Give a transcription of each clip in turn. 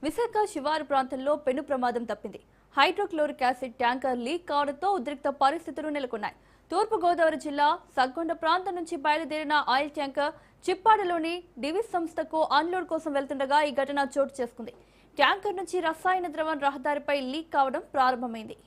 విశాఖ శివారు ప్రాంతంలో పెను ప్రమాదం తప్పింది. హైడ్రోక్లోరిక్ యాసిడ్ ట్యాంకర్ లీక్ కావడంతో ఉద్రిక్త పరిస్థితులు నెలకొన్నాయి. తూర్పు గోదావరి జిల్లా సగ్గొండ ప్రాంతం నుంచి బయలుదేరిన ఆయిల్ ట్యాంకర్ చిప్పాడలోని డివిస్ సంస్థకు అన్లోడ్ కోసం వెళ్తుండగా ఈ ఘటన చోటు చేసుకుంది. ట్యాంకర్ నుంచి రసాయన ద్రవం రహదారిపై లీక్ కావడం ప్రారంభమైంది.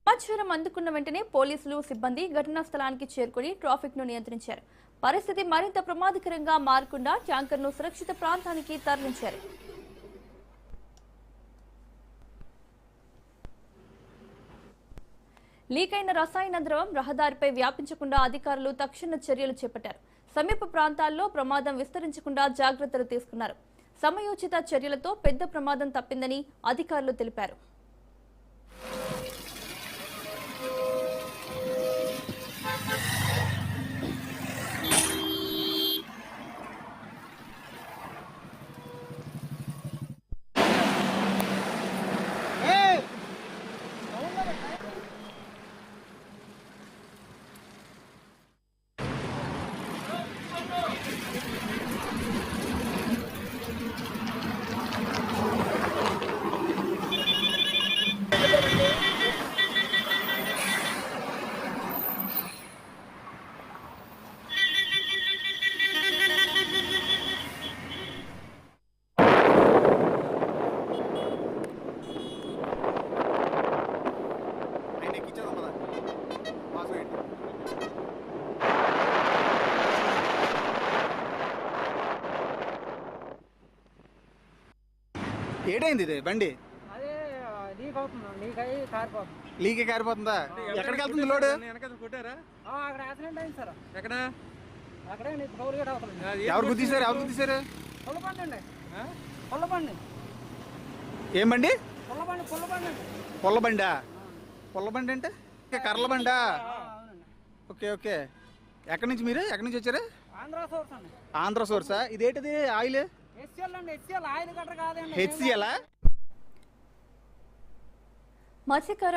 సమాచారం అందుకున్న వెంటనే పోలీసులు సిబ్బంది ఘటనా స్థలానికి చేరుకుని ట్రాఫిక్ ను నియంత్రించారు. పరిస్థితి మరింత ప్రమాదకరంగా మారకుండా ట్యాంకర్ ను సురక్షిత ప్రాంతానికి తరలించారు. లీక్ అయిన రసాయన ద్రవం రహదారిపై వ్యాపించకుండా అధికారులు తక్షణ చర్యలు చేపట్టారు. సమీప ప్రాంతాల్లో ప్రమాదం విస్తరించకుండా జాగ్రత్తలు తీసుకున్నారు. సమయోచిత చర్యలతో పెద్ద ప్రమాదం తప్పిందని అధికారులు తెలిపారు. ఏడైంది ఇది బండి? లీక్ కారిపోతుందా? ఎక్కడికి వెళ్తుంది లోడ్? ఎవరు గుద్దేశారు? ఏం బండి? పుల్లబండా? పుల్లబండి అంటే కర్రల బండా? Okay okay. ఎక్కడి నుంచి మీరు ఎక్కడి నుంచి వచ్చారు? ఆంధ్ర సోర్సా? ఇదేంటిది ఆయిల్? హెచ్సిఎల్. మత్స్యకార